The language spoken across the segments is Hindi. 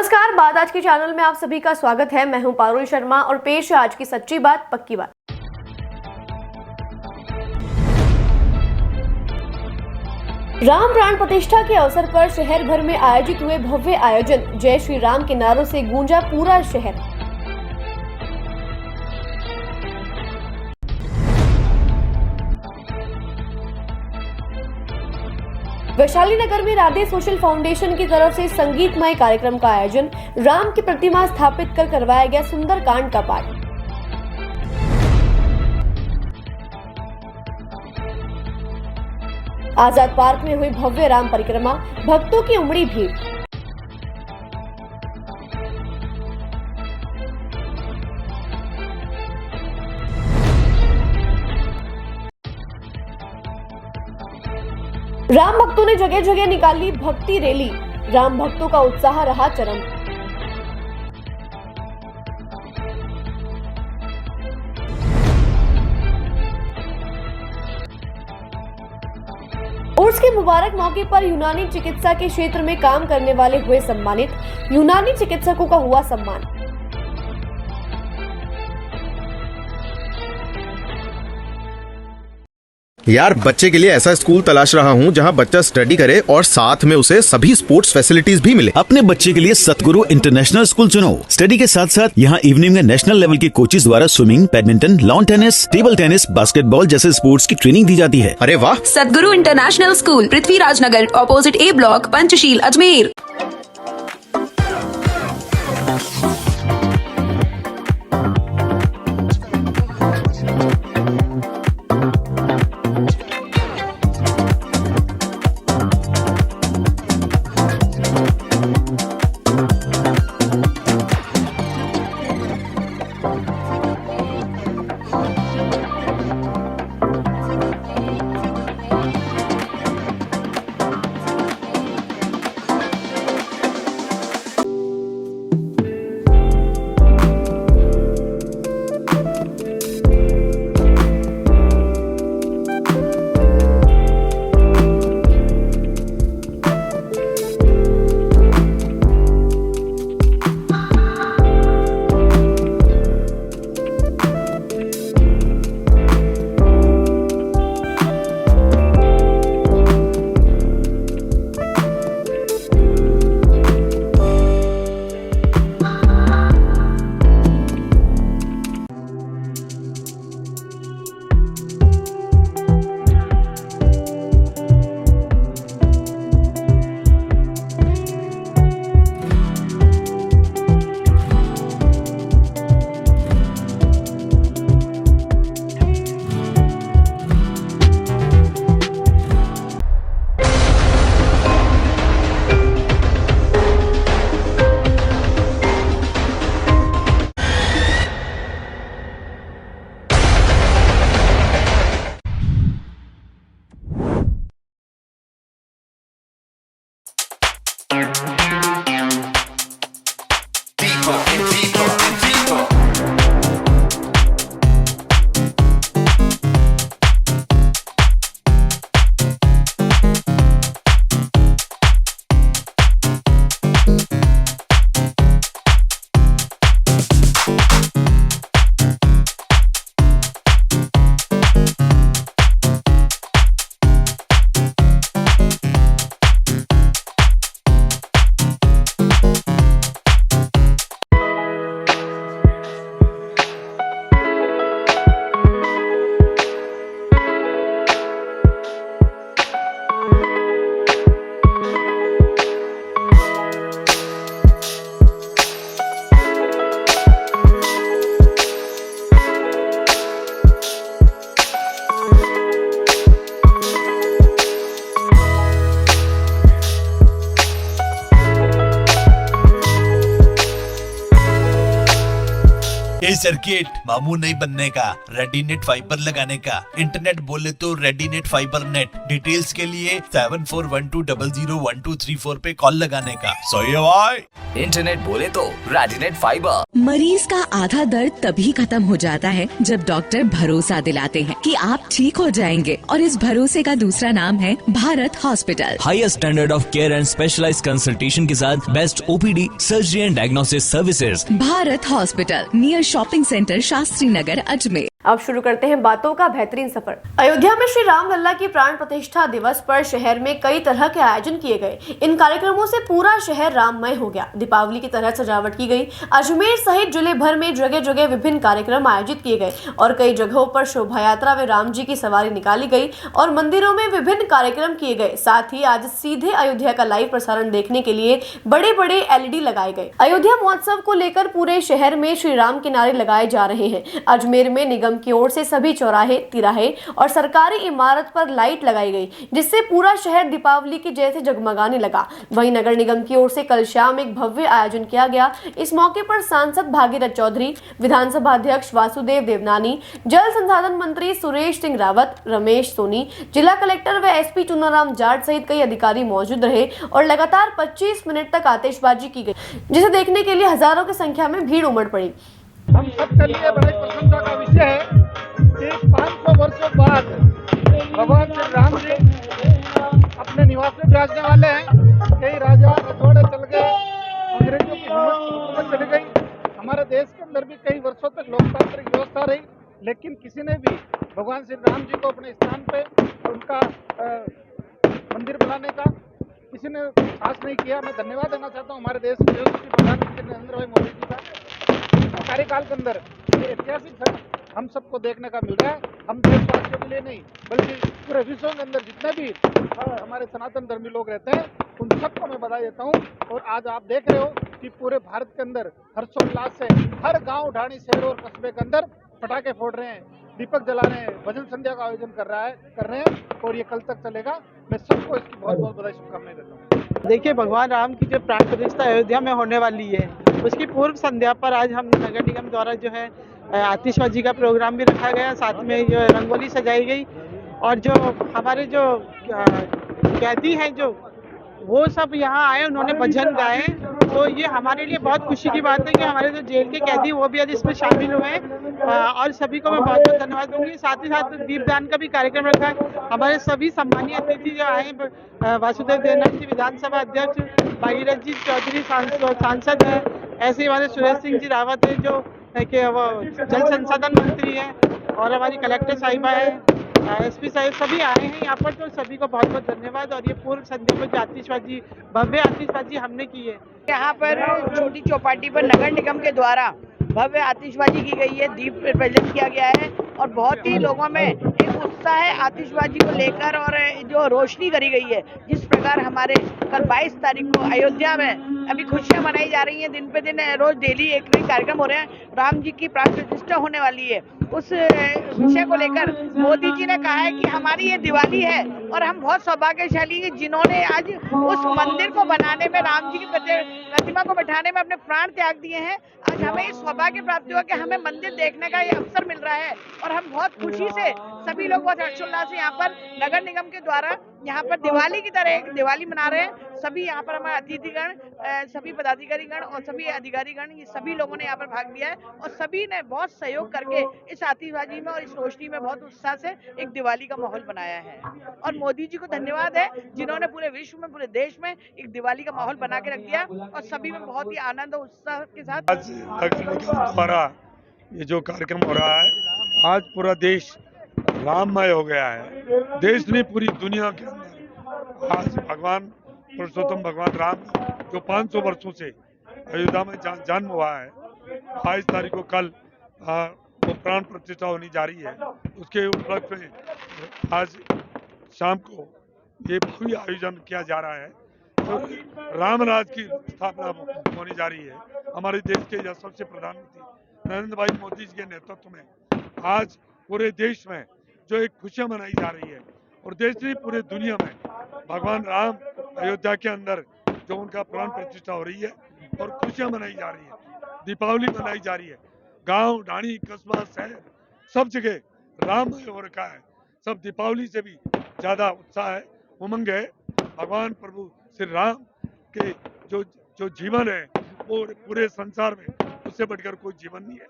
नमस्कार, बात आज के चैनल में आप सभी का स्वागत है। मैं हूं पारुल शर्मा और पेश है आज की सच्ची बात पक्की बात। राम प्राण प्रतिष्ठा के अवसर पर शहर भर में आयोजित हुए भव्य आयोजन। जय श्री राम के नारों से गूंजा पूरा शहर। वैशाली नगर में राधे सोशल फाउंडेशन की तरफ से संगीतमय कार्यक्रम का आयोजन। राम की प्रतिमा स्थापित कर करवाया गया सुंदरकांड का पाठ। आजाद पार्क में हुई भव्य राम परिक्रमा, भक्तों की उमड़ी भीड़। राम भक्तों ने जगह जगह निकाली भक्ति रैली। राम भक्तों का उत्साह रहा चरम। उर्स के मुबारक मौके पर यूनानी चिकित्सा के क्षेत्र में काम करने वाले हुए सम्मानित। यूनानी चिकित्सकों का हुआ सम्मान। यार, बच्चे के लिए ऐसा स्कूल तलाश रहा हूँ जहाँ बच्चा स्टडी करे और साथ में उसे सभी स्पोर्ट्स फैसिलिटीज भी मिले। अपने बच्चे के लिए सतगुरु इंटरनेशनल स्कूल चुनो। स्टडी के साथ साथ यहाँ इवनिंग में नेशनल लेवल के कोचेज द्वारा swimming, badminton, lawn tennis, table tennis, basketball जैसे स्पोर्ट्स की ट्रेनिंग दी जाती है। अरे वाह! Satguru international school, Prithviraj Nagar, opposite A block, Panchsheel, Ajmer. High circuit मामू नहीं बनने का, रेडीनेट फाइबर लगाने का, इंटरनेट बोले तो रेडीनेट फाइबर नेट। डिटेल्स के लिए 7412001234 पे कॉल लगाने का। सही है भाई। इंटरनेट बोले तो रेडिनेट फाइबर। मरीज का आधा दर्द तभी खत्म हो जाता है जब डॉक्टर भरोसा दिलाते हैं कि आप ठीक हो जाएंगे, और इस भरोसे का दूसरा नाम है Bharat hospital. Highest standard of care and specialised consultation के साथ best OPD, surgery and diagnosis services. Bharat hospital, near shopping centre, Shastri Nagar, Ajmer. अब शुरू करते हैं बातों का बेहतरीन सफर। अयोध्या में श्री राम लल्ला की प्राण प्रतिष्ठा दिवस पर शहर में कई तरह के आयोजन किए गए। इन कार्यक्रमों से पूरा शहर राममय हो गया। दीपावली की तरह सजावट की गई। अजमेर सहित जिले भर में जगह जगह विभिन्न कार्यक्रम आयोजित किए गए और कई जगहों पर शोभा यात्रा में राम जी की सवारी निकाली गई और मंदिरों में विभिन्न कार्यक्रम किए गए। साथ ही आज सीधे अयोध्या का लाइव प्रसारण देखने के लिए बड़े बड़े LED लगाए गए। अयोध्या महोत्सव को लेकर पूरे शहर में श्री राम के नारे लगाए जा रहे हैं। अजमेर में निगम की ओर से सभी चौराहे, तिराहे और सरकारी इमारत पर लाइट लगाई गई, जिससे पूरा शहर दीपावली की जैसे जगमगाने लगा। वहीं नगर निगम की ओर से कल शाम एक भव्य आयोजन किया गया। इस मौके पर सांसद भागीरथ चौधरी, विधानसभा अध्यक्ष वासुदेव देवनानी, जल संसाधन मंत्री सुरेश सिंह रावत, रमेश सोनी, जिला कलेक्टर व SP चुनाराम जाट सहित कई अधिकारी मौजूद रहे और लगातार 25 मिनट तक आतिशबाजी की गई, जिसे देखने के लिए हजारों की संख्या में भीड़ उमड़ पड़ी। हम सबके लिए बड़ी प्रसन्नता का विषय है कि 500 वर्षों बाद भगवान श्री राम जी अपने निवास में विराजने वाले हैं। कई राजा रजवाड़े चल गए, अंग्रेजों की हुकूमत चली गई, हमारे देश के अंदर भी कई वर्षों तक लोकतांत्रिक व्यवस्था रही, लेकिन किसी ने भी भगवान श्री राम जी को अपने स्थान पे उनका मंदिर बनाने का किसी ने साहस नहीं किया। मैं धन्यवाद देना चाहता हूँ हमारे देश के प्रधानमंत्री नरेंद्र भाई मोदी जी का। कार्यकाल के अंदर ये ऐतिहासिक क्षण हम सबको देखने का मिल रहा है। हम देशवासियों के लिए नहीं बल्कि पूरे विश्व के अंदर जितने भी हमारे सनातन धर्मी लोग रहते हैं उन सबको मैं बधाई देता हूँ। और आज आप देख रहे हो कि पूरे भारत के अंदर हर्षोल्लास से हर गांव, ढाणी, शहर और कस्बे के अंदर पटाखे फोड़ रहे हैं, दीपक जला रहे हैं, भजन संध्या का आयोजन कर रहे हैं और ये कल तक चलेगा। मैं सबको इसकी बहुत बहुत बधाई, शुभकामनाएं देता हूँ। देखिए, भगवान राम की जो प्राण प्रतिष्ठा अयोध्या में होने वाली है, उसकी पूर्व संध्या पर आज हम नगर निगम द्वारा जो है आतिशबाजी का प्रोग्राम भी रखा गया, साथ में जो रंगोली सजाई गई और जो हमारे जो कैदी हैं जो वो सब यहाँ आए, उन्होंने भजन गाए। तो ये हमारे लिए बहुत खुशी की बात है कि हमारे जो जेल के कैदी वो भी आज इसमें शामिल हुए हैं और सभी को मैं बहुत बहुत धन्यवाद दूंगी। साथ ही साथ दीपदान का भी कार्यक्रम रखा है। हमारे सभी सम्मानीय अतिथि जो आए, वासुदेव देवनानी जी विधानसभा अध्यक्ष, भागीरथ जी चौधरी सांसद है, ऐसे ही हमारे सुरेश सिंह जी रावत है जो कि वो जल संसाधन मंत्री हैं, और हमारी कलेक्टर साहिबा है, SP साहिब, सभी आए हैं यहाँ पर। तो सभी को बहुत बहुत धन्यवाद। और ये पूर्व संध्या में जो आतिशबाजी, भव्य आतिशबाजी हमने की है, यहाँ पर छोटी चौपाटी पर नगर निगम के द्वारा भव्य आतिशबाजी की गई है, दीप प्रज्वलित किया गया है और बहुत ही लोगों में एक उत्साह है आतिशबाजी को लेकर और जो रोशनी करी गई है। जिस प्रकार हमारे कल 22 तारीख को अयोध्या में अभी खुशियां मनाई जा रही हैं, दिन पे दिन रोज डेली एक नई कार्यक्रम हो रहे हैं। राम जी की प्राण प्रतिष्ठा होने वाली है, उस विषय को लेकर मोदी जी ने कहा है कि हमारी ये दिवाली है और हम बहुत सौभाग्यशाली हैं जिन्होंने आज उस मंदिर को बनाने में, राम जी की प्रतिमा को बैठाने में अपने प्राण त्याग दिए हैं। आज हमें इस सौभाग्य प्राप्त हुआ कि हमें मंदिर देखने का ये अवसर मिल रहा है और हम बहुत खुशी से सभी लोग बहुत हर्षोल्लास से यहाँ पर नगर निगम के द्वारा यहाँ पर दिवाली की तरह एक दिवाली मना रहे हैं। सभी यहाँ पर हमारे अतिथिगण, सभी पदाधिकारीगण और सभी अधिकारीगण, ये सभी लोगों ने यहाँ पर भाग लिया है और सभी ने बहुत सहयोग करके इस आतिशबाजी में और इस रोशनी में बहुत उत्साह से एक दिवाली का माहौल बनाया है। और मोदी जी को धन्यवाद है जिन्होंने पूरे विश्व में, पूरे देश में एक दिवाली का माहौल बना के रख दिया और सभी में बहुत ही आनंद और उत्साह के साथ आज नगर निगम द्वारा ये जो कार्यक्रम हो रहा है, आज पूरा देश राममय हो गया है। देश नहीं, पूरी दुनिया के अंदर आज भगवान पुरुषोत्तम भगवान राम जो 500 वर्षों से अयोध्या में जन्म हुआ है, 22 तारीख को कल वो प्राण प्रतिष्ठा होनी जा रही है। उसके उपलक्ष्य में आज शाम को ये भव्य आयोजन किया जा रहा है। तो रामराज की स्थापना होने जा रही है। हमारे देश के यशस्वी प्रधानमंत्री नरेंद्र भाई मोदी जी के नेतृत्व में आज पूरे देश में जो एक खुशियां मनाई जा रही है और देश नहीं, पूरे दुनिया में भगवान राम अयोध्या के अंदर जो उनका प्राण प्रतिष्ठा हो रही है और खुशियां मनाई जा रही है, दीपावली मनाई जा रही है। गांव, ढाणी, कस्बा, शहर सब जगह राममय हो रखा है। सब दीपावली से भी ज्यादा उत्साह है, उमंग है। भगवान प्रभु श्री राम के जो जीवन है वो पूरे संसार में उससे बढ़कर कोई जीवन नहीं है।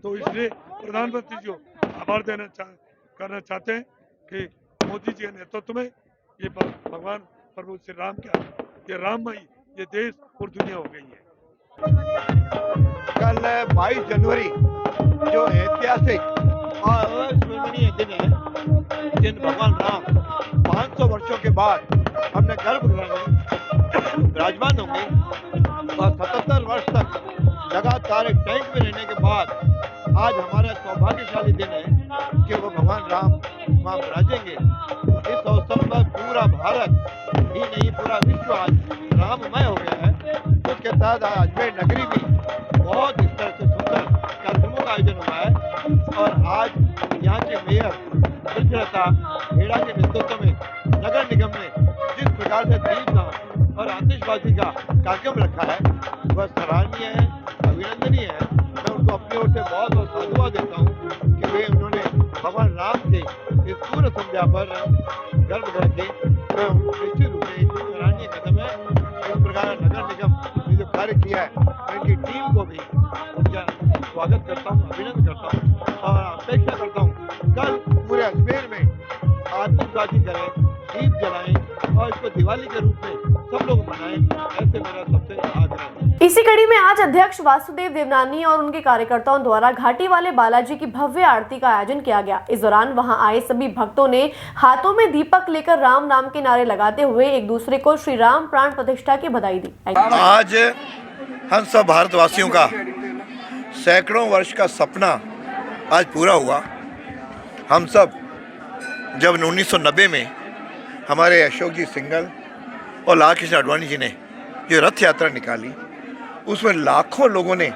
तो इसलिए प्रधानमंत्री जी को आभार करना चाहते हैं कि मोदी जी के नेतृत्व में ये भगवान प्रभु श्री राम का ये राममय ये देश और दुनिया हो गई है। कल 22 जनवरी जो ऐतिहासिक और अविस्मरणीय दिन है, जिन भगवान राम 500 वर्षों के बाद हमने गर्भगृह में विराजमान होंगे और 77 वर्ष तक लगातार एक टैंक में रहने के बाद आज हमारा सौभाग्यशाली दिन है कि वो भगवान राम वहाँ विराजेंगे। इस अवसर पर पूरा भारत ही नहीं पूरा विश्व आज राममय हो गया है। उसके तहत अजमेर नगरी में बहुत इस तरह से सुंदर कार्यक्रमों का आयोजन हुआ है और आज यहाँ के मेयर ब्रजलता हेड़ा के नेतृत्व में नगर निगम ने जिस प्रकार से दीपदान और आतिशबाजी का कार्यक्रम रखा है वह सराहनीय है, अभिनंदनीय है। मैं उनको अपनी ओर से बहुत बहुत साधुवाद देता हूँ कि वे उन्होंने भगवान राम के इस पूर्ण संध्या पर गर्भगृह के निश्चित रूप से सराहनीय कदम है। इस प्रकार नगर निगम ने जो कार्य किया है मैं इनकी टीम को भी उनका स्वागत करता हूँ, अभिनंदन करता हूँ और अपेक्षा करता हूँ कल पूरे अजमेर में आतिशबाजी करें, दीप जलाएं और इसको दिवाली के रूप में सब लोग मनाएं, ऐसे मेरा सबसे आग्रह है। इसी कड़ी में आज अध्यक्ष वासुदेव देवनानी और उनके कार्यकर्ताओं द्वारा घाटी वाले बालाजी की भव्य आरती का आयोजन किया गया। इस दौरान वहां आए सभी भक्तों ने हाथों में दीपक लेकर राम नाम के नारे लगाते हुए एक दूसरे को श्री राम प्राण प्रतिष्ठा की बधाई दी। आज हम सब भारतवासियों का सैकड़ों वर्ष का सपना आज पूरा हुआ। हम सब जब 1990 में हमारे अशोक जी सिंघल और लाल कृष्ण आडवाणी जी ने जो रथ यात्रा निकाली उसमें लाखों लोगों ने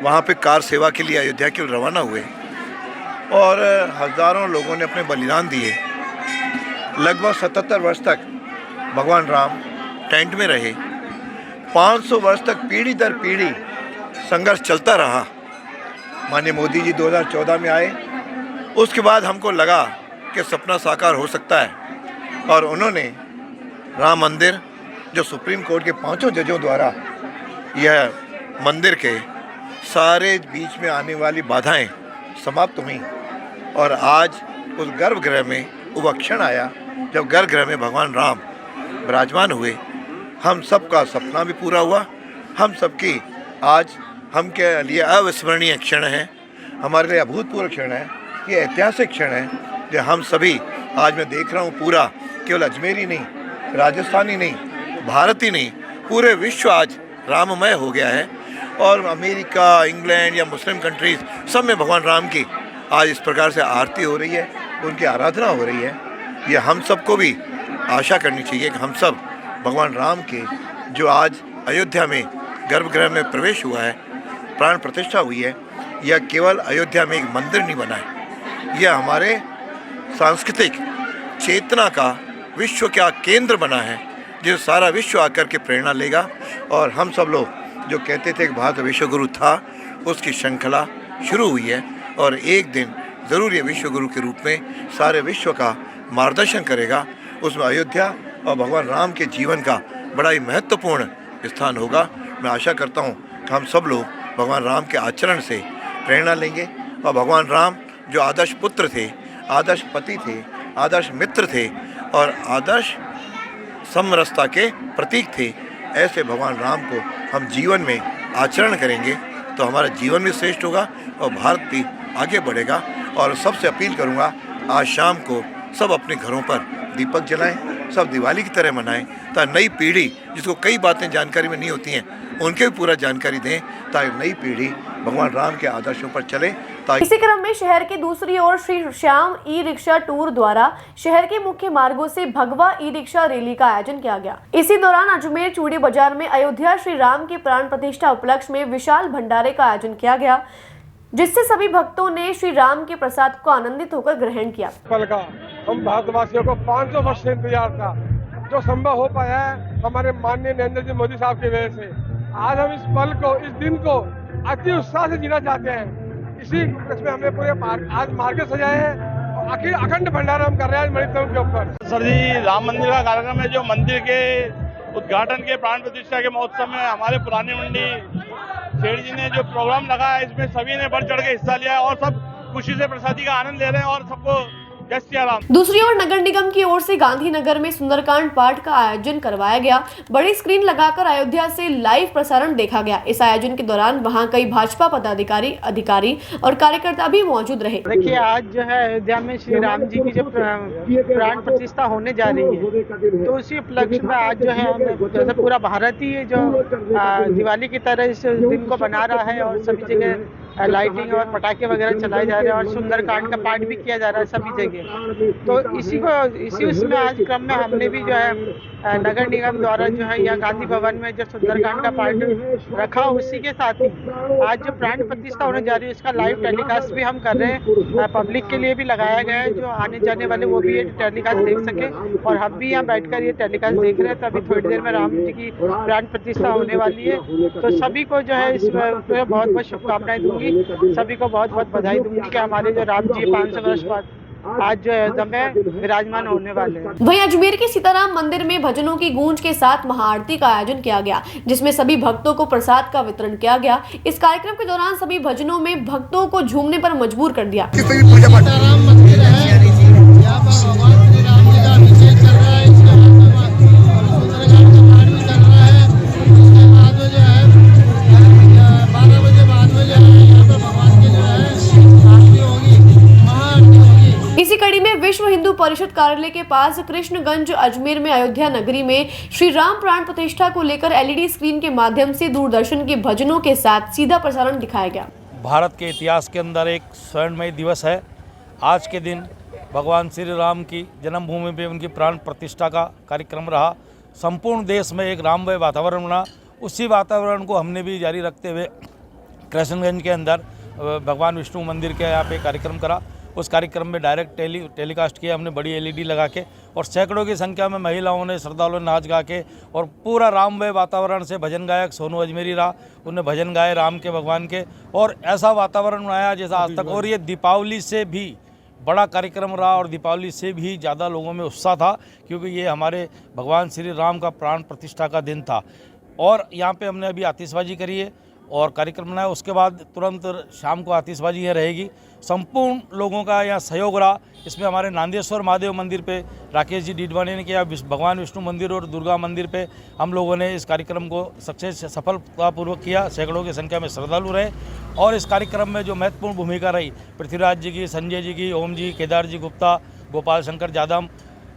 वहाँ पे कार सेवा के लिए अयोध्या के लिए रवाना हुए और हज़ारों लोगों ने अपने बलिदान दिए। लगभग 77 वर्ष तक भगवान राम टेंट में रहे। 500 वर्ष तक पीढ़ी दर पीढ़ी संघर्ष चलता रहा। माननीय मोदी जी 2014 में आए, उसके बाद हमको लगा कि सपना साकार हो सकता है और उन्होंने राम मंदिर जो सुप्रीम कोर्ट के 5 जजों द्वारा यह मंदिर के सारे बीच में आने वाली बाधाएं समाप्त हुई और आज उस गर्भगृह में वो क्षण आया जब गर्भगृह में भगवान राम विराजमान हुए। हम सबका सपना भी पूरा हुआ। हम सबकी आज हम के लिए अविस्मरणीय क्षण है, हमारे लिए अभूतपूर्व क्षण है, ये ऐतिहासिक क्षण है जो हम सभी आज मैं देख रहा हूँ पूरा केवल अजमेर ही नहीं, राजस्थान ही नहीं, भारत ही नहीं, पूरे विश्व आज राममय हो गया है और अमेरिका, इंग्लैंड या मुस्लिम कंट्रीज सब में भगवान राम की आज इस प्रकार से आरती हो रही है, उनकी आराधना हो रही है। ये हम सबको भी आशा करनी चाहिए कि हम सब भगवान राम के जो आज अयोध्या में गर्भगृह में प्रवेश हुआ है, प्राण प्रतिष्ठा हुई है, यह केवल अयोध्या में एक मंदिर नहीं बना है, यह हमारे सांस्कृतिक चेतना का विश्व का केंद्र बना है जो सारा विश्व आकर के प्रेरणा लेगा। और हम सब लोग जो कहते थे कि भारत विश्व गुरु था, उसकी श्रृंखला शुरू हुई है और एक दिन ज़रूर ये विश्व गुरु के रूप में सारे विश्व का मार्गदर्शन करेगा। उसमें अयोध्या और भगवान राम के जीवन का बड़ा ही महत्वपूर्ण स्थान होगा। मैं आशा करता हूँ कि हम सब लोग भगवान राम के आचरण से प्रेरणा लेंगे और भगवान राम जो आदर्श पुत्र थे, आदर्श पति थे, आदर्श मित्र थे और आदर्श समरसता के प्रतीक थे, ऐसे भगवान राम को हम जीवन में आचरण करेंगे तो हमारा जीवन भी श्रेष्ठ होगा और भारत भी आगे बढ़ेगा। और सबसे अपील करूँगा आज शाम को सब अपने घरों पर दीपक जलाएं, सब दिवाली की तरह मनाएं ताकि नई पीढ़ी जिसको कई बातें जानकारी में नहीं होती हैं उनके भी पूरा जानकारी दें ताकि नई पीढ़ी भगवान राम के आदर्शों पर चले। इसी क्रम में शहर के दूसरी ओर Shri Shyam E rickshaw tour द्वारा शहर के मुख्य मार्गों से भगवा ई रिक्शा रैली का आयोजन किया गया। इसी दौरान अजमेर चूड़ी बाजार में अयोध्या श्री राम की प्राण प्रतिष्ठा उपलक्ष्य में विशाल भंडारे का आयोजन किया गया, जिससे सभी भक्तों ने श्री राम के प्रसाद को आनंदित होकर ग्रहण किया। पल का हम भारतवासियों को 500 वर्ष से इंतजार था, जो संभव हो पाया है हमारे माननीय नरेंद्र जी मोदी साहब की वजह से। आज हम इस पल को, इस दिन को अति उत्साह से जीना चाहते हैं। इसी उपलक्ष्य में हमने पूरे आज मार्केट सजाए हैं और अखंड भंडारा हम कर रहे हैं मणिपुर के ऊपर। सर जी, राम मंदिर का कार्यक्रम है जो मंदिर के उद्घाटन के प्राण प्रतिष्ठा के महोत्सव में हमारे पुरानी मंडी शेर जी ने जो प्रोग्राम लगाया, इसमें सभी ने बढ़ चढ़ के हिस्सा लिया है और सब खुशी से प्रसादी का आनंद ले रहे हैं और सबको जय श्री राम। दूसरी ओर नगर निगम की ओर से गांधीनगर में सुंदरकांड पाठ का आयोजन करवाया गया। बड़ी स्क्रीन लगाकर अयोध्या से लाइव प्रसारण देखा गया। इस आयोजन के दौरान वहां कई भाजपा पदाधिकारी, अधिकारी और कार्यकर्ता भी मौजूद रहे। देखिए, आज जो है अयोध्या में श्री राम जी की जो प्राण प्रतिष्ठा होने जा रही है, तो उसी उपलक्ष्य में आज जो है जैसे पूरा भारत ही जो दिवाली की तरह इस दिन को बना रहा है और सभी जगह लाइटिंग और पटाखे वगैरह चलाए जा रहे हैं और सुंदरकांड का पाठ भी किया जा रहा है सभी जगह। तो इसी उसमें आज क्रम में हमने भी जो है नगर निगम द्वारा जो है यहाँ गांधी भवन में जो सुंदरकांड का पाठ रखा, उसी के साथ ही आज जो प्राण प्रतिष्ठा होने जा रही है उसका लाइव टेलीकास्ट भी हम कर रहे हैं। पब्लिक के लिए भी लगाया गया है, जो आने जाने वाले वो भी ये टेलीकास्ट देख सके और हम भी यहाँ बैठकर ये टेलीकास्ट देख रहे हैं। तो अभी थोड़ी देर में राम जी की प्राण प्रतिष्ठा होने वाली है, तो सभी को जो है इसमें बहुत बहुत शुभकामनाएं दूंगी, सभी को बहुत बहुत बधाई दूंगी कि हमारे जो राम जी 500 वर्ष बाद आज जो है में विराजमान होने वाले हैं। वहीं अजमेर के सीताराम मंदिर में भजनों की गूंज के साथ महाआरती का आयोजन किया गया, जिसमें सभी भक्तों को प्रसाद का वितरण किया गया। इस कार्यक्रम के दौरान सभी भजनों में भक्तों को झूमने पर मजबूर कर दिया। इसी कड़ी में विश्व हिंदू परिषद कार्यालय के पास कृष्णगंज अजमेर में अयोध्या नगरी में श्री राम प्राण प्रतिष्ठा को लेकर एलईडी स्क्रीन के माध्यम से दूरदर्शन के भजनों के साथ सीधा प्रसारण दिखाया गया। भारत के इतिहास के अंदर एक स्वर्णमय दिवस है। आज के दिन भगवान श्री राम की जन्मभूमि पे उनकी प्राण प्रतिष्ठा का कार्यक्रम रहा। संपूर्ण देश में एक राममय वातावरण बना। उसी वातावरण को हमने भी जारी रखते हुए कृष्णगंज के अंदर भगवान विष्णु मंदिर के यहाँ पे कार्यक्रम करा। उस कार्यक्रम में डायरेक्ट टेलीकास्ट किया हमने बड़ी एलईडी लगा के, और सैकड़ों की संख्या में महिलाओं ने, श्रद्धालुओं ने नाच गा के और पूरा राममय वातावरण से भजन गायक सोनू अजमेरी रहा, उन्होंने भजन गाए राम के, भगवान के, और ऐसा वातावरण बनाया जैसा आज तक। और ये दीपावली से भी बड़ा कार्यक्रम रहा और दीपावली से भी ज़्यादा लोगों में उत्साह था, क्योंकि ये हमारे भगवान श्री राम का प्राण प्रतिष्ठा का दिन था। और यहाँ पे हमने अभी आतिशबाजी करी है और कार्यक्रम बनाया। उसके बाद तुरंत शाम को आतिशबाजी यहाँ रहेगी। संपूर्ण लोगों का यहाँ सहयोग रहा। इसमें हमारे नांदेश्वर महादेव मंदिर पे राकेश जी डीडवाणी ने किया, भगवान विष्णु मंदिर और दुर्गा मंदिर पे हम लोगों ने इस कार्यक्रम को सफलतापूर्वक किया। सैकड़ों की संख्या में श्रद्धालु रहे और इस कार्यक्रम में जो महत्वपूर्ण भूमिका रही पृथ्वीराज जी की, संजय जी की, ओम जी, केदार जी गुप्ता, गोपाल शंकर जादव,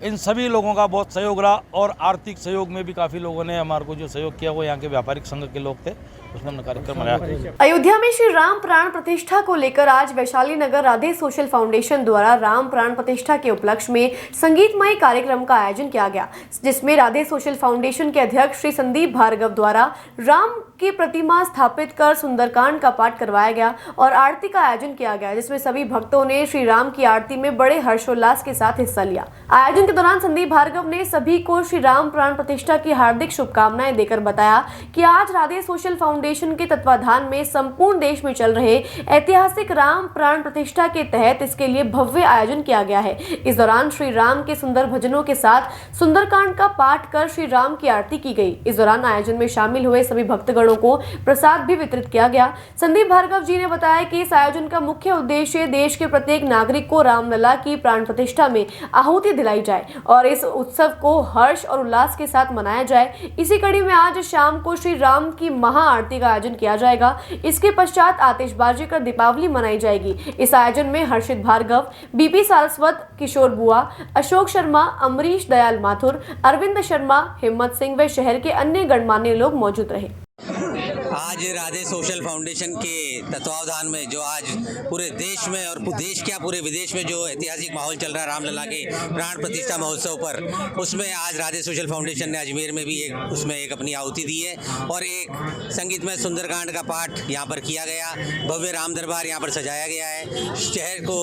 इन सभी लोगों का बहुत सहयोग रहा। और आर्थिक सहयोग में भी काफ़ी लोगों ने हमारे को जो सहयोग किया वो यहाँ के व्यापारिक संघ के लोग थे, उसमें हमने कार्यक्रम बनाया। अयोध्या में श्री राम प्राण प्रतिष्ठा को लेकर आज वैशाली नगर राधे सोशल फाउंडेशन द्वारा राम प्राण प्रतिष्ठा के उपलक्ष्य में संगीतमय कार्यक्रम का आयोजन किया गया, जिसमें राधे सोशल फाउंडेशन के अध्यक्ष श्री संदीप भार्गव द्वारा राम की प्रतिमा स्थापित कर सुंदरकांड का पाठ करवाया गया और आरती का आयोजन किया गया, जिसमें सभी भक्तों ने श्री राम की आरती में बड़े हर्षोल्लास के साथ हिस्सा लिया। आयोजन के दौरान संदीप भार्गव ने सभी को श्री राम प्राण प्रतिष्ठा की हार्दिक शुभकामनाएं देकर बताया कि आज राधे सोशल फाउंडेशन के तत्वाधान में संपूर्ण देश में चल रहे ऐतिहासिक राम प्राण प्रतिष्ठा के तहत इसके लिए भव्य आयोजन किया गया है। इस दौरान श्री राम के सुंदर भजनों के साथ सुंदरकांड का पाठ कर श्री राम की आरती की गई। इस दौरान आयोजन में शामिल हुए सभी भक्तगणों को प्रसाद भी वितरित किया गया। संदीप भार्गव जी ने बताया कि इस आयोजन का मुख्य उद्देश्य देश के प्रत्येक नागरिक को रामलला की प्राण प्रतिष्ठा में आहुति दिलाई जाए और इस उत्सव को हर्ष और उल्लास के साथ मनाया जाए। इसी कड़ी में आज शाम को श्री राम की महाआरती का आयोजन किया जाएगा। इसके पश्चात आतिशबाजी कर दीपावली मनाई जाएगी। इस आयोजन में हर्षित भार्गव, बीपी सारस्वत, किशोर बुआ, अशोक शर्मा, अमरीश दयाल माथुर, अरविंद शर्मा, हिम्मत सिंह व शहर के अन्य गणमान्य लोग मौजूद रहे। आज राधे सोशल फाउंडेशन के तत्वावधान में जो आज पूरे देश में और देश क्या पूरे विदेश में जो ऐतिहासिक माहौल चल रहा है रामलला के प्राण प्रतिष्ठा महोत्सव पर, उसमें आज राधे सोशल फाउंडेशन ने अजमेर में भी उसमें एक अपनी आहुति दी है और एक संगीतमय सुंदरकांड का पाठ यहाँ पर किया गया। भव्य राम दरबार यहाँ पर सजाया गया है। शहर को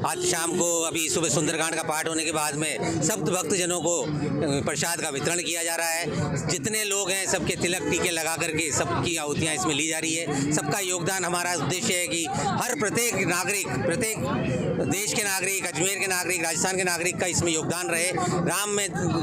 आज शाम को अभी सुबह सुंदरकांड का पाठ होने के बाद में सब भक्तजनों को प्रसाद का वितरण किया जा रहा है। जितने लोग हैं सबके तिलक टीके लगा करके सबकी आहुतियाँ इसमें ली जा रही है। सबका योगदान, हमारा उद्देश्य है कि हर प्रत्येक नागरिक, प्रत्येक देश के नागरिक, अजमेर के नागरिक, राजस्थान के नागरिक का इसमें योगदान रहे।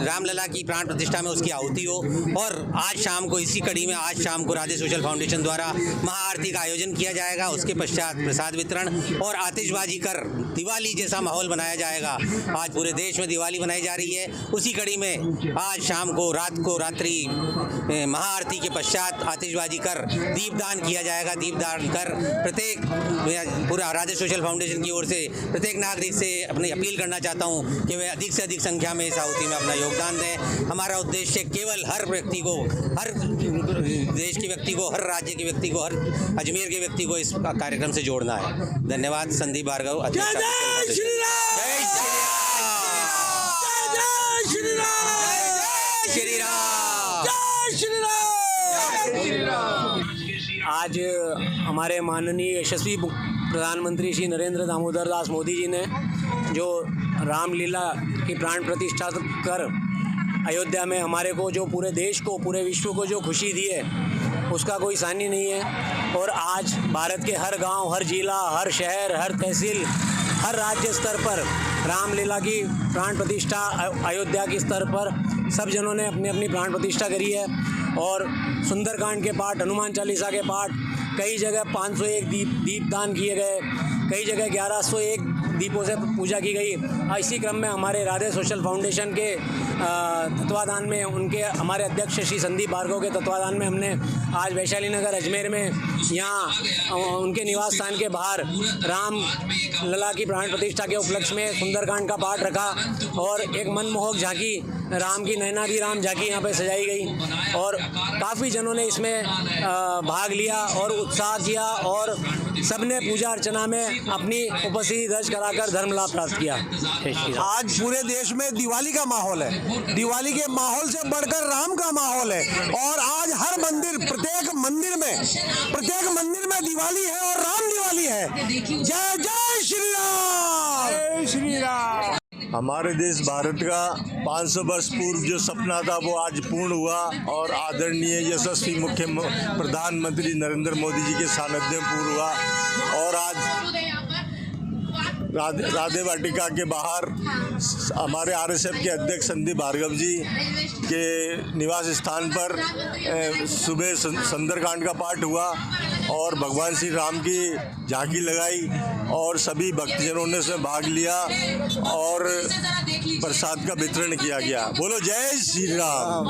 रामलला की प्राण प्रतिष्ठा में उसकी आहुति हो। और आज शाम को, इसी कड़ी में आज शाम को राधे सोशल फाउंडेशन द्वारा महाआरती का आयोजन किया जाएगा। उसके पश्चात प्रसाद वितरण और आतिशबाजी कर दिवाली जैसा माहौल बनाया जाएगा। आज पूरे देश में दिवाली मनाई जा रही है। उसी कड़ी में आज शाम को रात्रि महाआरती के पश्चात आतिशबाजी कर दीपदान किया जाएगा। दीपदान कर प्रत्येक, पूरा राधे सोशल फाउंडेशन की ओर से प्रत्येक नागरिक से अपनी अपील करना चाहता हूं कि वे अधिक से अधिक संख्या में इस आहुति में अपना योगदान दें। हमारा उद्देश्य केवल हर व्यक्ति को, हर देश के व्यक्ति को, हर राज्य के व्यक्ति को, हर अजमेर के व्यक्ति को इस कार्यक्रम से जोड़ना है। धन्यवाद। संदीप भार्गव, आज हमारे माननीय यशस्वी प्रधानमंत्री श्री नरेंद्र दामोदर दास मोदी जी ने जो रामलीला की प्राण प्रतिष्ठा कर अयोध्या में हमारे को, जो पूरे देश को, पूरे विश्व को जो खुशी दी है, उसका कोई सानी नहीं है। और आज भारत के हर गांव, हर जिला, हर शहर, हर तहसील, हर राज्य स्तर पर रामलीला की प्राण प्रतिष्ठा, अयोध्या के स्तर पर सब जनों ने अपनी अपनी प्राण प्रतिष्ठा करी है। और सुंदरकांड के पाठ, हनुमान चालीसा के पाठ, कई जगह 501 दीपदान किए गए, कई जगह 1101 दीपों से पूजा की गई। इसी क्रम में हमारे राधे सोशल फाउंडेशन के तत्वाधान में, हमारे अध्यक्ष श्री संदीप भार्गव के तत्वाधान में हमने आज वैशाली नगर अजमेर में यहाँ उनके निवास स्थान के बाहर राम लला की प्राण प्रतिष्ठा के उपलक्ष्य में सुंदरकांड का पाठ रखा और एक मनमोहक झांकी, राम की नैनादी राम झांकी यहाँ पे सजाई गई और काफ़ी जनों ने इसमें भाग लिया और उत्साह किया और सबने पूजा अर्चना में अपनी उपस्थिति दर्ज कराकर धर्म लाभ प्राप्त किया। आज पूरे देश में दिवाली का माहौल है। दिवाली के माहौल से बढ़कर राम का माहौल है और आज हर मंदिर, प्रत्येक मंदिर में दिवाली है और राम दिवाली है। जय जय श्री राम, जय श्री राम। हमारे देश भारत का 500 वर्ष पूर्व जो सपना था वो आज पूर्ण हुआ और आदरणीय यशस्वी मुख्य प्रधानमंत्री नरेंद्र मोदी जी के सानिध्य में पूर्ण हुआ। और आज राधे वाटिका के बाहर हमारे आरएसएफ के अध्यक्ष संदीप भार्गव जी के निवास स्थान पर सुबह सुंदरकांड का पाठ हुआ और भगवान श्री राम की झांकी लगाई और सभी भक्तजनों ने उसमें भाग लिया और प्रसाद का वितरण किया गया। बोलो जय श्री राम।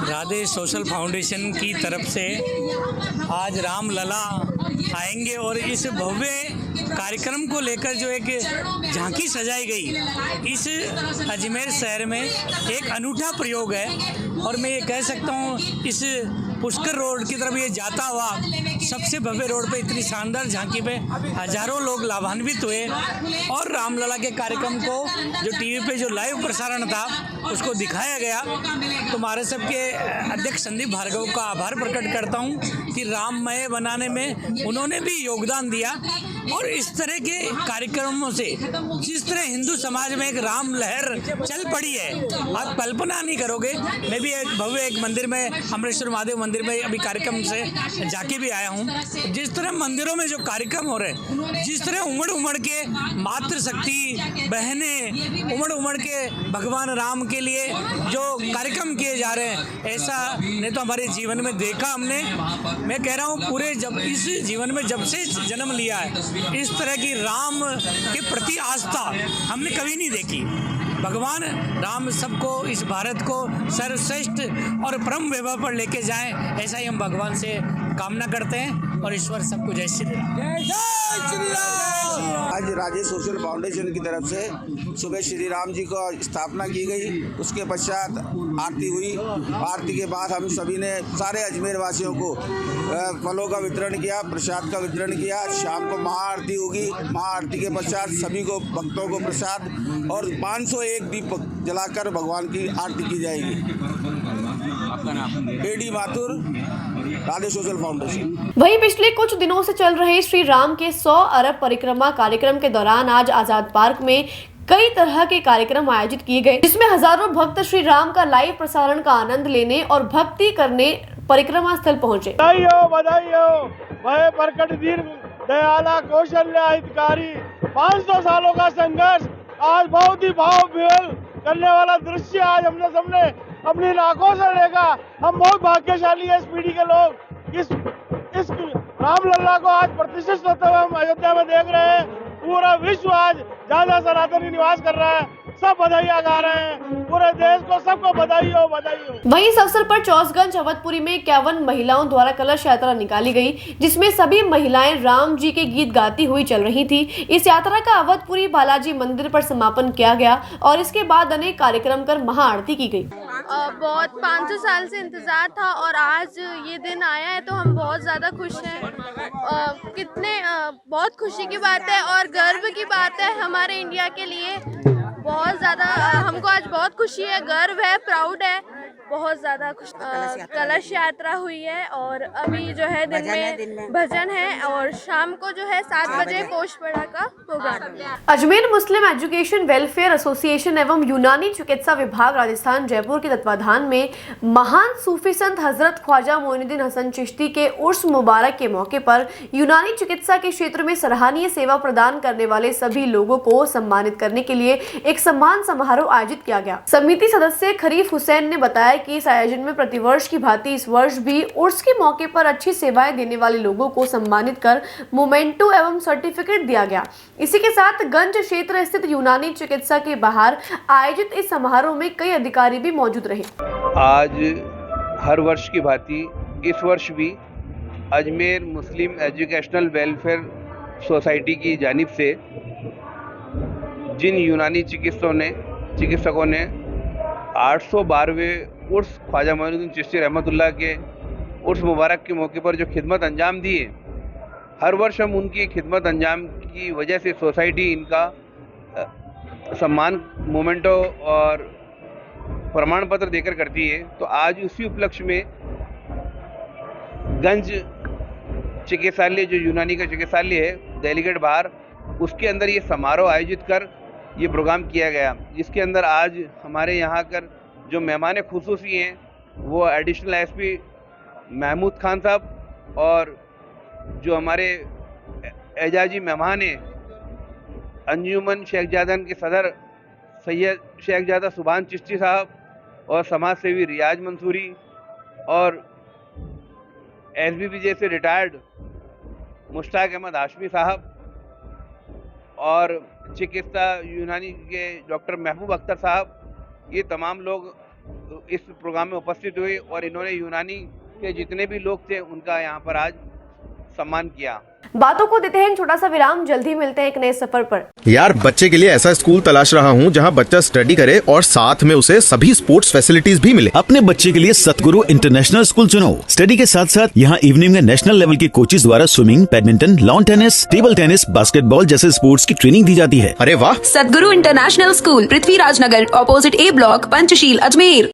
राधे सोशल फाउंडेशन की तरफ से आज राम लला आएंगे और इस भव्य कार्यक्रम को लेकर जो एक झांकी सजाई गई, इस अजमेर शहर में एक अनूठा प्रयोग है। और मैं ये कह सकता हूँ इस पुष्कर रोड की तरफ ये जाता हुआ सबसे भव्य रोड पे इतनी शानदार झांकी पे हजारों लोग लाभान्वित हुए और रामलला के कार्यक्रम को जो टीवी पे जो लाइव प्रसारण था उसको दिखाया गया। तो हमारे सबके अध्यक्ष संदीप भार्गव का आभार प्रकट करता हूँ कि राममय बनाने में उन्होंने भी योगदान दिया। और इस तरह के कार्यक्रमों से जिस तरह हिंदू समाज में एक राम लहर चल पड़ी है, आप कल्पना नहीं करोगे। मैं भी एक भव्य एक मंदिर में, अमरेश्वर महादेव मंदिर में अभी कार्यक्रम से जाके भी आया हूँ। जिस तरह मंदिरों में जो कार्यक्रम हो रहे हैं, जिस तरह उमड़ उमड़ के मातृशक्ति बहनें उमड़ उमड़ के भगवान राम के लिए जो कार्यक्रम किए जा रहे हैं, ऐसा नहीं तो हमारे जीवन में देखा हमने। मैं कह रहा हूँ पूरे जब इस जीवन में जब से जन्म लिया है, इस तरह की राम के प्रति आस्था हमने कभी नहीं देखी। भगवान राम सबको, इस भारत को सर्वश्रेष्ठ और परम वैभव पर लेके जाएं, ऐसा ही हम भगवान से कामना करते हैं। और ईश्वर सबको जय श्री राम। जय श्री राम। आज राधे सोशल फाउंडेशन की तरफ से सुबह श्री राम जी को स्थापना की गई, उसके पश्चात आरती हुई। आरती के बाद हम सभी ने सारे अजमेर वासियों को फलों का वितरण किया, प्रसाद का वितरण किया। शाम को महाआरती होगी, महाआरती के पश्चात सभी को, भक्तों को प्रसाद और 501 दीप जलाकर भगवान की आरती की जाएगी। आपका नाम? एडी माथुर, राधे सोशल फाउंडेशन। वहीं पिछले कुछ दिनों से चल रहे श्री राम के 100 अरब परिक्रमा कार्यक्रम के दौरान आज आजाद पार्क में कई तरह के कार्यक्रम आयोजित किए गए, जिसमें हजारों भक्त श्री राम का लाइव प्रसारण का आनंद लेने और भक्ति करने परिक्रमा स्थल पहुँचे। बधाई हो वह प्रकट दीन दयाला कौशल्या हितकारी 500 सालों का संघर्ष आज बहुत ही भाव विह्वल करने वाला दृश्य आज हमने सबने अपनी आंखों से देखा। हम बहुत भाग्यशाली है इस पीढ़ी के लोग। इस रामलला को आज प्रतिष्ठित होते हुए हम अयोध्या में देख रहे हैं। पूरा विश्व आज जहाँ सनातनी निवास कर रहा है, सब बधाइयाँ गा रहे हैं। पूरे देश को सबको बधाई हो, बधाई हो। वहीं इस अवसर पर चौसगंज अवधपुरी में 51 महिलाओं द्वारा कलश यात्रा निकाली गई, जिसमें सभी महिलाएं राम जी के गीत गाती हुई चल रही थी। इस यात्रा का अवधपुरी बालाजी मंदिर पर समापन किया गया और इसके बाद अनेक कार्यक्रम कर महाआरती की गई। बहुत 500 साल से इंतजार था और आज ये दिन आया है तो हम बहुत ज़्यादा खुश हैं। बहुत खुशी की बात है और गर्व की बात है हमारे इंडिया के लिए। बहुत ज़्यादा हमको आज बहुत खुशी है, गर्व है, प्राउड है, बहुत ज़्यादा कलश यात्रा हुई है और अभी जो है दिन में भजन है और शाम को जो है 7 बजे पोष पड़ा का प्रोग्राम है। अजमेर मुस्लिम एजुकेशन वेलफेयर एसोसिएशन एवं यूनानी चिकित्सा विभाग राजस्थान जयपुर के तत्वाधान में महान सूफी संत हजरत ख्वाजा मोइनुद्दीन हसन चिश्ती के उर्स मुबारक के मौके पर यूनानी चिकित्सा के क्षेत्र में सराहनीय सेवा प्रदान करने वाले सभी लोगों को सम्मानित करने के लिए एक सम्मान समारोह आयोजित किया गया। समिति सदस्य खरीफ हुसैन ने बताया कि इस आयोजन में प्रतिवर्ष की भांति इस वर्ष भी उर्स के मौके पर अच्छी सेवाएं देने वाले लोगों को सम्मानित कर मोमेंटो एवं सर्टिफिकेट दिया गया। इसी के साथ गंज क्षेत्र स्थित यूनानी चिकित्सा के बाहर आयोजित इस समारोह में कई अधिकारी भी मौजूद रहे। आज हर वर्ष की भांति इस वर्ष भी Ajmer Muslim educational welfare society की जानिब से जिन यूनानी चिकित्सकों ने 812वें उर्स ख्वाजा मोइनुद्दीन चिश्ती रहमतुल्लाह के उर्स मुबारक के मौके पर जो खिदमत अंजाम दी है, हर वर्ष हम उनकी खिदमत अंजाम की वजह से सोसाइटी इनका सम्मान मोमेंटो और प्रमाण पत्र देकर करती है। तो आज उसी उपलक्ष्य में गंज चिकित्सालय जो यूनानी का चिकित्सालय है डेलीगेट बाहर, उसके अंदर ये समारोह आयोजित कर ये प्रोग्राम किया गया, जिसके अंदर आज हमारे यहाँ कर जो मेहमान खुसूसी हैं वो एडिशनल एसपी महमूद खान साहब और जो हमारे एजाजी मेहमान हैं अंजुमन शेखजादन के सदर सैयद शेखजादा सुभान चिश्ती साहब और समाज सेवी रियाज मंसूरी और एसबीपीजे से रिटायर्ड मुश्ताक अहमद हाशमी साहब और चिकित्सा यूनानी के डॉक्टर महबूब अख्तर साहब, ये तमाम लोग इस प्रोग्राम में उपस्थित हुए और इन्होंने यूनानी के जितने भी लोग थे उनका यहाँ पर आज सम्मान किया। बातों को देते हैं छोटा सा विराम, जल्दी मिलते हैं एक नए सफर पर। यार बच्चे के लिए ऐसा स्कूल तलाश रहा हूँ जहाँ बच्चा स्टडी करे और साथ में उसे सभी स्पोर्ट्स फैसिलिटीज भी मिले। अपने बच्चे के लिए सतगुरु इंटरनेशनल स्कूल चुनो। स्टडी के साथ साथ यहाँ इवनिंग में नेशनल लेवल के कोचेज द्वारा swimming, badminton, lawn tennis, table tennis, basketball जैसे स्पोर्ट्स की ट्रेनिंग दी जाती है। अरे वाह! Satguru international school, Prithviraj Nagar, opposite A block, Panchsheel, Ajmer.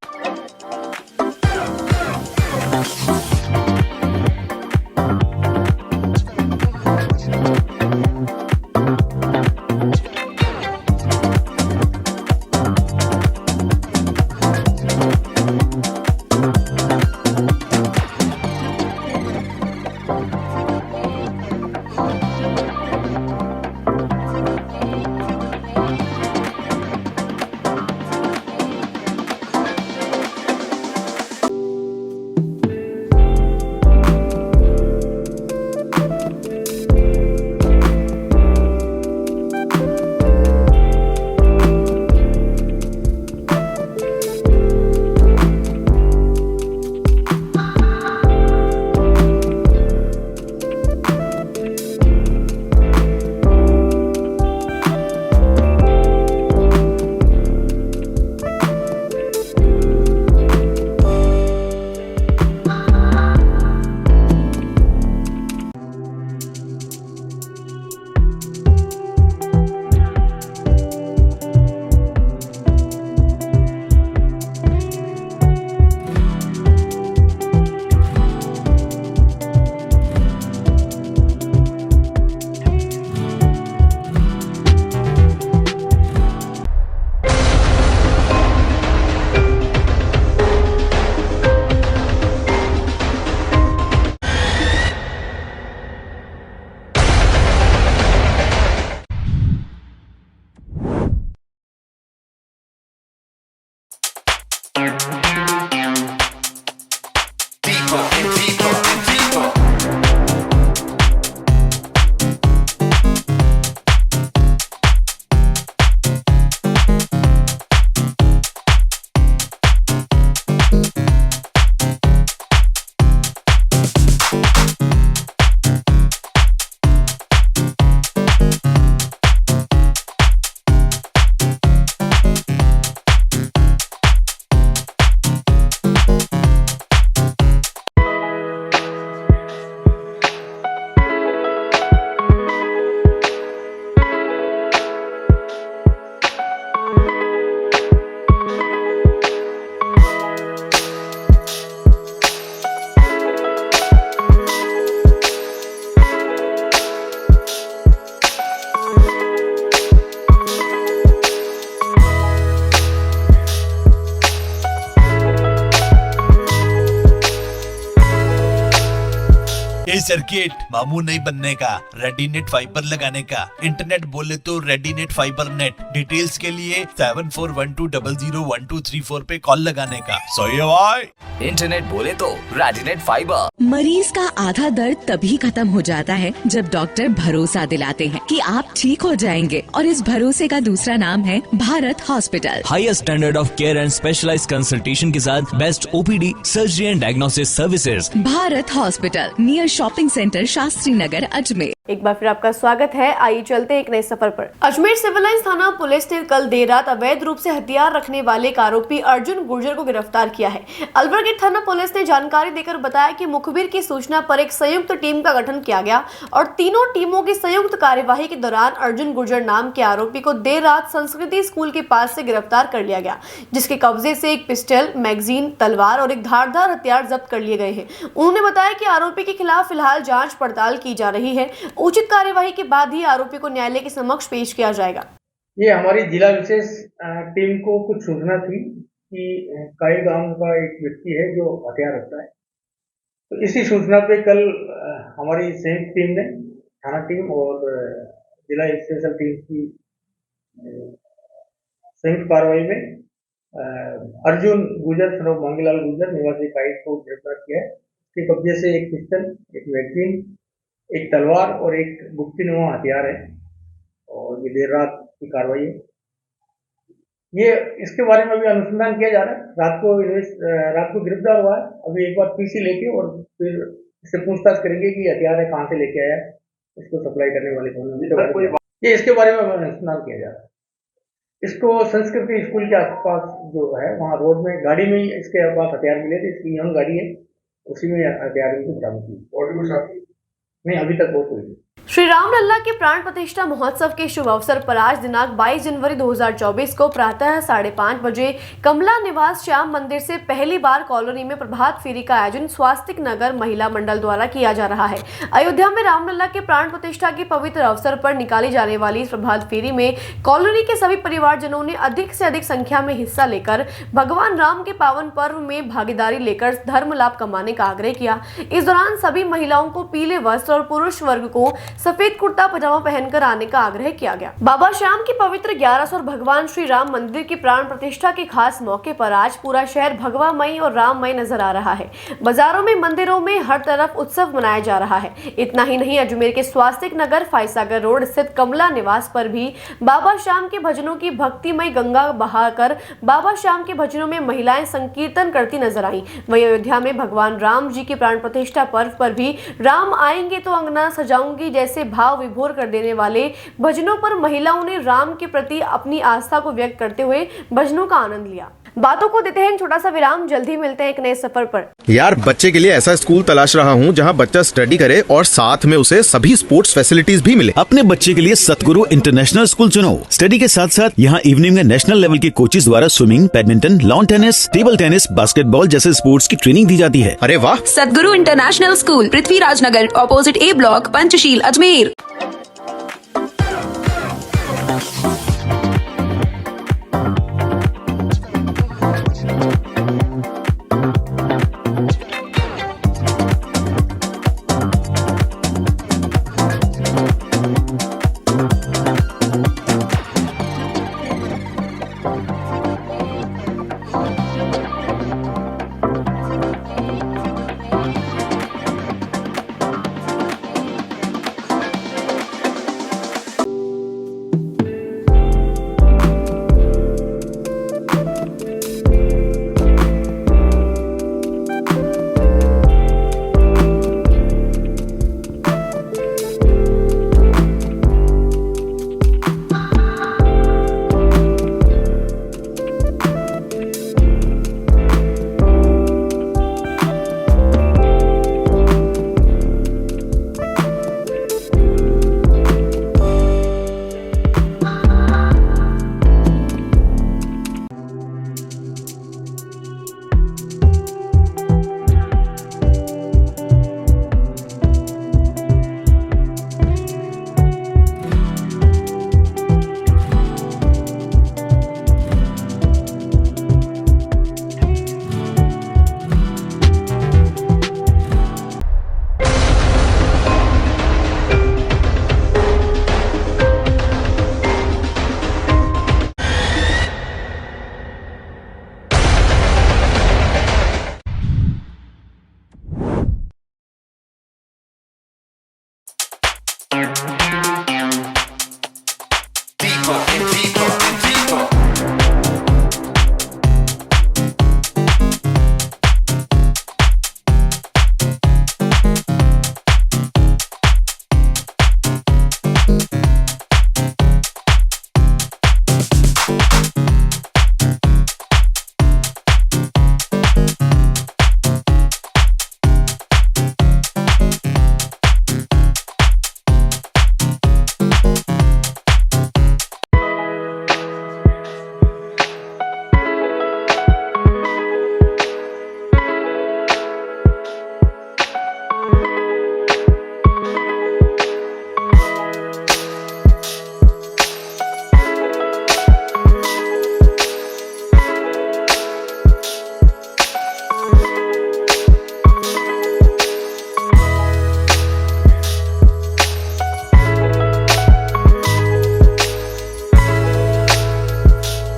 Circuit, मामू नहीं बनने का, रेडीनेट फाइबर लगाने का, इंटरनेट बोले तो रेडीनेट फाइबर नेट। डिटेल्स के लिए 7412001234 पे कॉल लगाने का। सही है भाई। इंटरनेट बोले तो रेडीनेट फाइबर। मरीज का आधा दर्द तभी खत्म हो जाता है जब डॉक्टर भरोसा दिलाते हैं कि आप ठीक हो जाएंगे, और इस भरोसे का दूसरा नाम है Bharat hospital. Highest standard of care and specialised consultation के साथ best OPD, surgery and diagnosis services. Bharat hospital, near shopping centre, Shastri Nagar, Ajmer. एक बार फिर आपका स्वागत है। आइए चलते हैं एक नए सफर पर। अजमेर सिविल लाइंस थाना पुलिस ने कल देर रात अवैध रूप से हथियार रखने वाले एक आरोपी अर्जुन गुर्जर को गिरफ्तार किया है। अलवर गेट थाना पुलिस ने जानकारी देकर बताया कि मुखबिर की सूचना पर एक संयुक्त टीम का गठन किया गया और तीनों टीमों की संयुक्त कार्यवाही के दौरान अर्जुन गुर्जर नाम के आरोपी को देर रात संस्कृति स्कूल के पास से गिरफ्तार कर लिया गया, जिसके कब्जे से एक पिस्टल, मैगजीन, तलवार और एक धारदार हथियार जब्त कर लिए गए हैं। उन्होंने बताया कि आरोपी के खिलाफ फिलहाल जांच पड़ताल की जा रही है। उचित कार्यवाही के बाद ही आरोपी को न्यायालय के समक्ष पेश किया जाएगा। ये हमारी जिला विशेष टीम को कुछ सूचना थी कि काई गांव का एक व्यक्ति है जो हथियार रखता है। तो इसी सूचना पे कल हमारी संयुक्त टीम ने, थाना टीम और जिला स्पेशल टीम की संयुक्त कार्रवाई में अर्जुन गुर्जर सरोव मांगीलाल गुर्जर निवासी काई को गिरफ्तार किया है। उसके कब्जे से एक पिस्टल, एक मैगजीन, एक तलवार और एक गुप्तीनुमा हथियार है और ये देर रात की कार्रवाई है। ये इसके बारे में भी अनुसंधान किया जा रहा है। रात को गिरफ्तार हुआ है। अभी एक बार पीसी लेके और फिर इससे पूछताछ करेंगे कि हथियार है कहाँ से लेके आया, इसको सप्लाई करने वाले कौन है, ये इसके बारे में अनुसंधान किया जा रहा है। इसको संस्कृति स्कूल के आसपास जो है वहाँ रोड में गाड़ी में ही इसके पास हथियार मिले थे। इसकी यंग गाड़ी है, उसी में हथियार को बरामद की। नहीं, अभी तक बहुत हुई। श्री राम लल्ला के प्राण प्रतिष्ठा महोत्सव के शुभ अवसर पर आज दिनांक 22 जनवरी 2024 को प्रातः 5:30 बजे कमला निवास श्याम मंदिर से पहली बार कॉलोनी में प्रभात फेरी का आयोजन स्वास्तिक नगर महिला मंडल द्वारा किया जा रहा है। अयोध्या में राम लल्ला के प्राण प्रतिष्ठा के पवित्र अवसर पर निकाली जाने वाली इस प्रभात फेरी में कॉलोनी के सभी परिवारजनों ने अधिक से अधिक संख्या में हिस्सा लेकर भगवान राम के पावन पर्व में भागीदारी लेकर धर्म लाभ कमाने का आग्रह किया। इस दौरान सभी महिलाओं को पीले वस्त्र और पुरुष वर्ग को सफेद कुर्ता पजामा पहनकर आने का आग्रह किया गया। बाबा श्याम की पवित्र 11 और भगवान श्री राम मंदिर की प्राण प्रतिष्ठा के खास मौके पर आज पूरा शहर भगवामयी और राममय नजर आ रहा है। बाजारों में, मंदिरों में हर तरफ उत्सव मनाया जा रहा है। इतना ही नहीं, अजमेर के स्वास्तिक नगर फायसागर रोड स्थित कमला निवास पर भी बाबा श्याम के भजनों की भक्तिमय गंगा बहाकर बाबा श्याम के भजनों में महिलाएं संकीर्तन करती नजर आई। वहीं अयोध्या में भगवान राम जी की प्राण प्रतिष्ठा पर्व पर भी राम आएंगे तो अंगना सजाऊंगी जैसे भाव विभोर कर देने वाले भजनों पर महिलाओं ने राम के प्रति अपनी आस्था को व्यक्त करते हुए भजनों का आनंद लिया। बातों को देते हैं छोटा सा विराम, जल्दी मिलते हैं एक नए सफर पर। यार, बच्चे के लिए ऐसा स्कूल तलाश रहा हूँ जहाँ बच्चा स्टडी करे और साथ में उसे सभी स्पोर्ट्स फैसिलिटीज भी मिले। अपने बच्चे के लिए सतगुरु इंटरनेशनल स्कूल चुनो। स्टडी के साथ साथ यहाँ इवनिंग में नेशनल लेवल के कोचेज द्वारा swimming, badminton, lawn tennis, table tennis, basketball जैसे स्पोर्ट्स की ट्रेनिंग दी जाती है। अरे वाह! Satguru international school, Prithviraj Nagar, opposite A block, Panchsheel, Ajmer.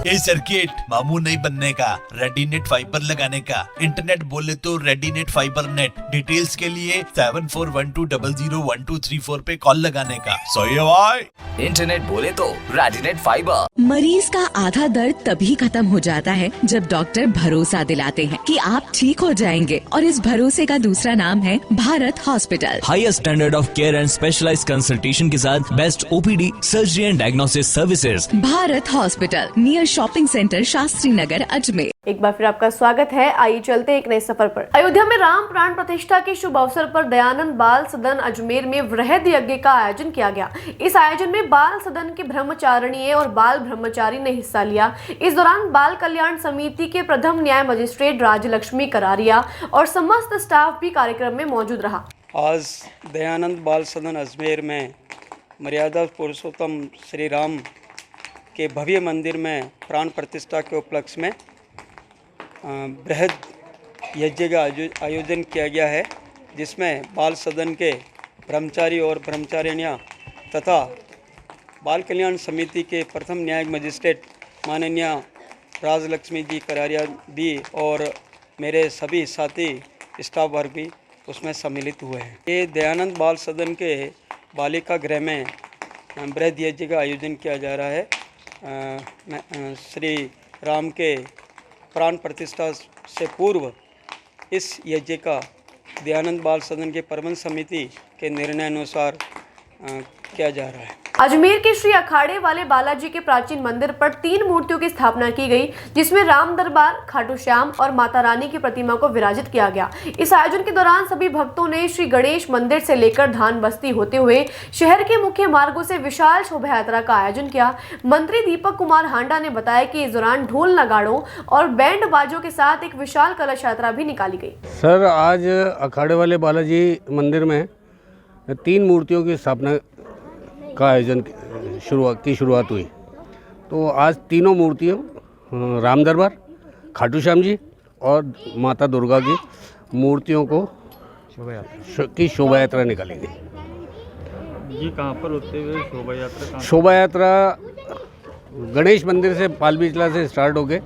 ये सर्किट मामू नहीं बनने का, रेडीनेट फाइबर लगाने का। इंटरनेट बोले तो रेडीनेट फाइबर नेट। डिटेल्स के लिए 7412001234 पे कॉल लगाने का। सही है भाई। इंटरनेट बोले तो रेडीनेट फाइबर। मरीज का आधा दर्द तभी खत्म हो जाता है जब डॉक्टर भरोसा दिलाते हैं कि आप ठीक हो जाएंगे, और इस भरोसे का दूसरा नाम है Bharat hospital. Highest standard of care and specialised consultation के साथ best OPD, surgery and diagnosis services. Bharat hospital, near shopping centre, Shastri Nagar, Ajmer. एक बार फिर आपका स्वागत है। आइए चलते एक नए सफर पर। अयोध्या में राम प्राण प्रतिष्ठा के शुभ अवसर पर दयानंद बाल सदन अजमेर में वृहद यज्ञ का आयोजन किया गया। इस आयोजन में बाल सदन के ब्रह्मचारिणी और बाल ब्रह्मचारी ने हिस्सा लिया। इस दौरान बाल कल्याण समिति के प्रथम न्याय मजिस्ट्रेट राजलक्ष्मी करारिया और समस्त स्टाफ भी कार्यक्रम में मौजूद रहा। आज दयानंद बाल सदन अजमेर में मर्यादा पुरुषोत्तम श्री राम के भव्य मंदिर में प्राण प्रतिष्ठा के उपलक्ष्य में बृहद यज्ञ का आयोजन किया गया है, जिसमें बाल सदन के ब्रह्मचारी और ब्रह्मचारिणियाँ तथा बाल कल्याण समिति के प्रथम न्यायिक मजिस्ट्रेट माननीय राजलक्ष्मी जी करारिया भी और मेरे सभी साथी स्टाफ वर्ग भी उसमें सम्मिलित हुए हैं। ये दयानंद बाल सदन के बालिका गृह में बृहद यज्ञ का आयोजन किया जा रहा है। श्री राम के प्राण प्रतिष्ठा से पूर्व इस यज्ञ का दयानंद बाल सदन के प्रबंध समिति के निर्णय अनुसार किया जा रहा है। अजमेर के श्री अखाड़े वाले बालाजी के प्राचीन मंदिर पर 3 मूर्तियों की स्थापना की गई, जिसमें राम दरबार, खाटू श्याम और माता रानी की प्रतिमा को विराजित किया गया। इस आयोजन के दौरान सभी भक्तों ने श्री गणेश मंदिर से लेकर धान बस्ती होते हुए शहर के मुख्य मार्गों से विशाल शोभा यात्रा का आयोजन किया। मंत्री दीपक कुमार हांडा ने बताया कि इस दौरान ढोल नगाड़ों और बैंड बाजों के साथ एक विशाल कलश यात्रा भी निकाली गई। सर, आज अखाड़े वाले बालाजी मंदिर में 3 मूर्तियों की स्थापना का आयोजन शुरुआत हुई। तो आज तीनों मूर्तियों राम दरबार, खाटू श्याम जी और माता दुर्गा की मूर्तियों को शोभा यात्रा निकाली गई। ये कहाँ पर होते हुए शोभा यात्रा? शोभा यात्रा गणेश मंदिर से पाल बिचला से स्टार्ट हो गए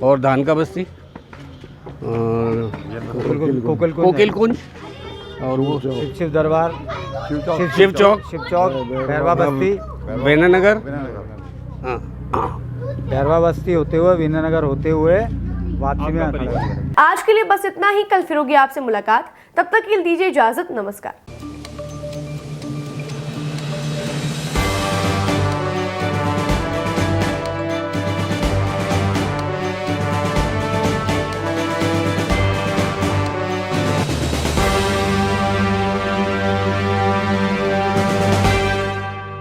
और धान का बस्ती, कोकिल कुंज और वो शिव दरबार, शिव चौक, भैरवा बस्ती, वीनानगर, भैरवा बस्ती होते हुए वीनानगर होते हुए वापसी में। आज के लिए बस इतना ही। कल फिर होगी आपसे मुलाकात, तब तक के लिए दीजिए इजाजत। नमस्कार।